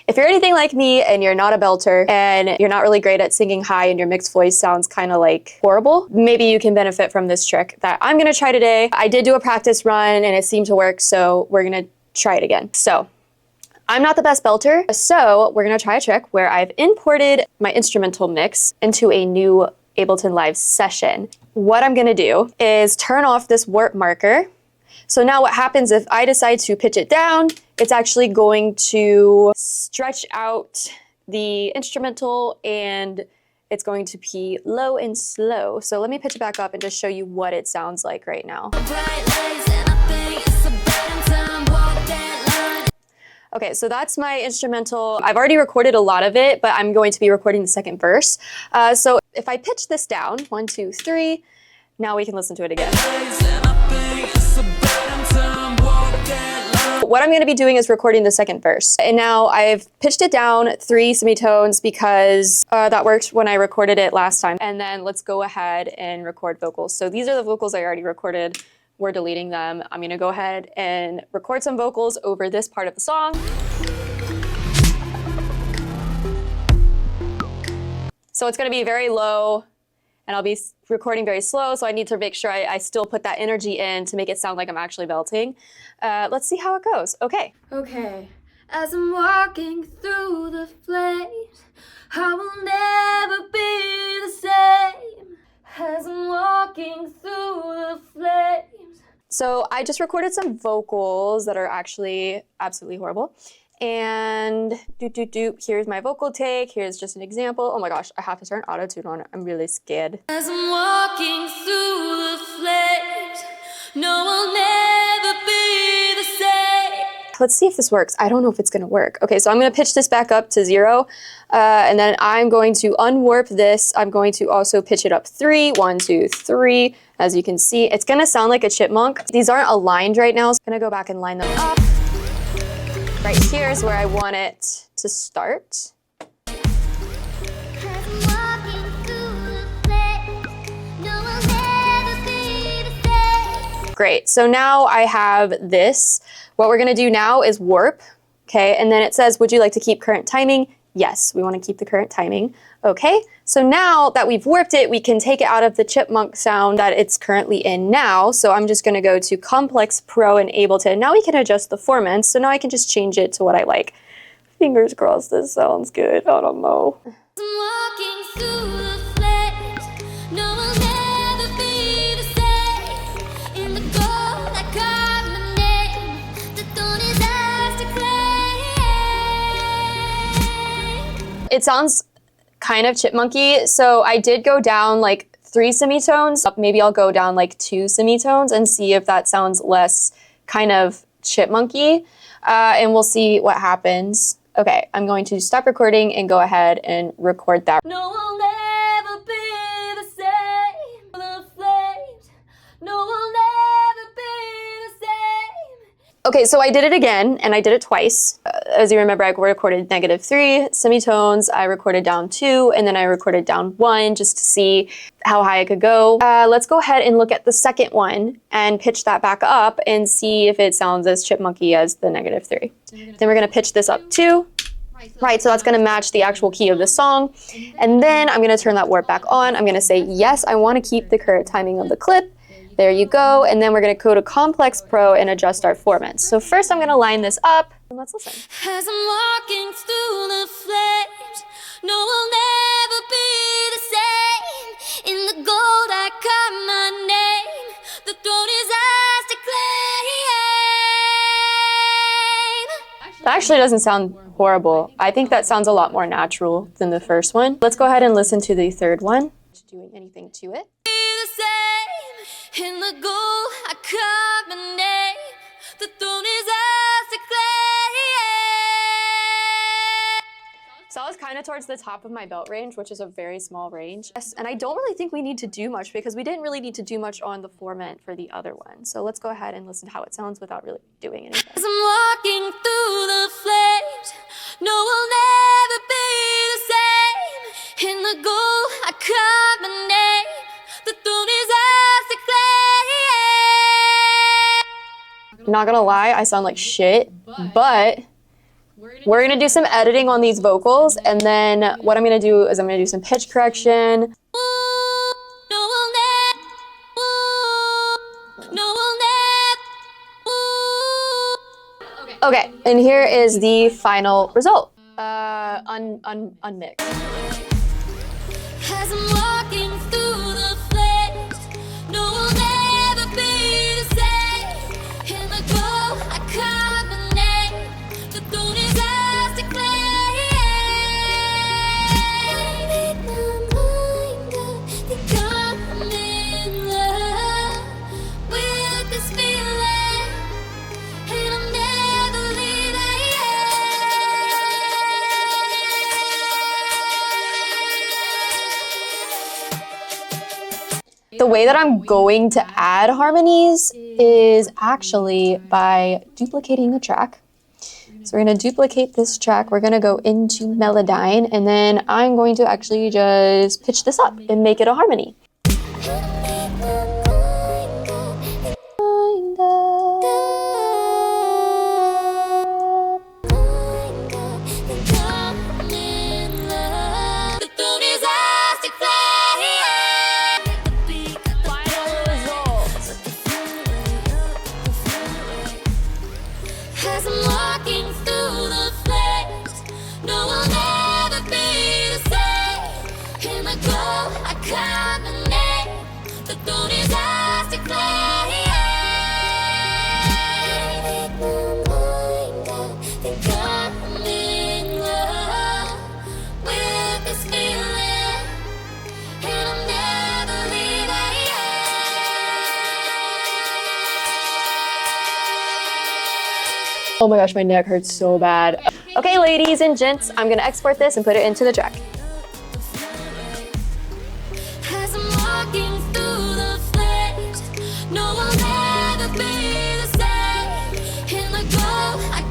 If you're anything like me and you're not a belter and you're not really great at singing high and your mixed voice sounds kind of like horrible, maybe you can benefit from this trick that I'm gonna try today. I did do a practice run and it seemed to work, so we're gonna try it again. So I'm not the best belter, so we're gonna try a trick where I've imported my instrumental mix into a new Ableton Live session. What I'm gonna do is turn off this warp marker. So now what happens if I decide to pitch it down, it's actually going to stretch out the instrumental and it's going to be low and slow. So let me pitch it back up and just show you what it sounds like right now. Okay, so that's my instrumental. I've already recorded a lot of it, but I'm going to be recording the second verse. So if I pitch this down, 1, 2, 3, now we can listen to it again. What I'm going to be doing is recording the second verse. And now I've pitched it down 3 semitones because that worked when I recorded it last time. And then let's go ahead and record vocals. So these are the vocals I already recorded. We're deleting them. I'm going to go ahead and record some vocals over this part of the song. So it's going to be very low. And I'll be recording very slow, so I need to make sure I still put that energy in to make it sound like I'm actually belting. Let's see how it goes. Okay. Okay. As I'm walking through the flames, I will never be the same. As I'm walking through the flames. So I just recorded some vocals that are actually absolutely horrible. And here's my vocal take. Here's just an example. Oh my gosh, I have to turn auto-tune on. I'm really scared. As I'm walking through the flames, no, I'll never be the same. Let's see if this works. I don't know if it's gonna work. Okay, so I'm gonna pitch this back up to 0. And then I'm going to unwarp this. I'm going to also pitch it up 3, 1, 2, 3. As you can see, it's gonna sound like a chipmunk. These aren't aligned right now, so I'm gonna go back and line them up. Right here is where I want it to start. Great, so now I have this. What we're gonna do now is warp, okay? And then it says, would you like to keep current timing? Yes, we wanna keep the current timing. Okay, so now that we've warped it, we can take it out of the chipmunk sound that it's currently in now. So I'm just gonna go to Complex Pro and Ableton. Now we can adjust the formants, so now I can just change it to what I like. Fingers crossed this sounds good, I don't know. It sounds kind of chipmunky, so I did go down like 3 semitones. Maybe I'll go down like 2 semitones and see if that sounds less kind of chipmunky, and we'll see what happens. Okay, I'm going to stop recording and go ahead and record that. No, I'll never be the same. The flames. No, I'll never be the same. Okay, so I did it again, and I did it twice. As you remember, I recorded -3 semitones, I recorded down 2, and then I recorded down 1 just to see how high I could go. Let's go ahead and look at the second one and pitch that back up and see if it sounds as chipmunky as the -3. Then we're gonna pitch this up 2. Right, so that's gonna match the actual key of the song. And then I'm gonna turn that warp back on. I'm gonna say, yes, I wanna keep the current timing of the clip. There you go, and then we're gonna go to Complex Pro and adjust our formants. So first I'm gonna line this up, and let's listen. As I'm walking through the flames, no, I'll never be the same. In the gold I carve my name, the throne is ours to claim. That actually doesn't sound horrible. I think that sounds a lot more natural than the first one. Let's go ahead and listen to the third one. Doing anything to it. In the gold I carve my name, the throne is ours to claim. So I was kind of towards the top of my belt range, which is a very small range. Yes, and I don't really think we need to do much because we didn't really need to do much on the formant for the other one. So let's go ahead and listen to how it sounds without really doing anything. As I'm walking through the flames, no, I'll never be the same. In the gold I carve my name, the throne is ours to claim. Not gonna lie, I sound like shit, but We're gonna do some editing on these vocals, and then what I'm gonna do is I'm gonna do some pitch correction. Okay, and here is the final result. Unmixed. As I'm walking through the flames, no, we'll never be the same. In the glow, I carbonate. The throne is ours to claim. I made my mind up. Think I'm in love with this feeling, and I'll never leave it. The way that I'm going to add harmonies is actually by duplicating a track. So we're gonna duplicate this track, we're gonna go into Melodyne, and then I'm going to actually just pitch this up and make it a harmony. As I'm walking through the flames, no, we'll never be the same. In the glow, I carbonate. The throne is ours to claim. I make my mind up. Think I'm in love with this feeling, and I'll never leave it. Oh my gosh, my neck hurts so bad. Okay, ladies and gents, I'm gonna export this and put it into the track. As I'm walking through the flames, no, I'll never be the same. In the glow, I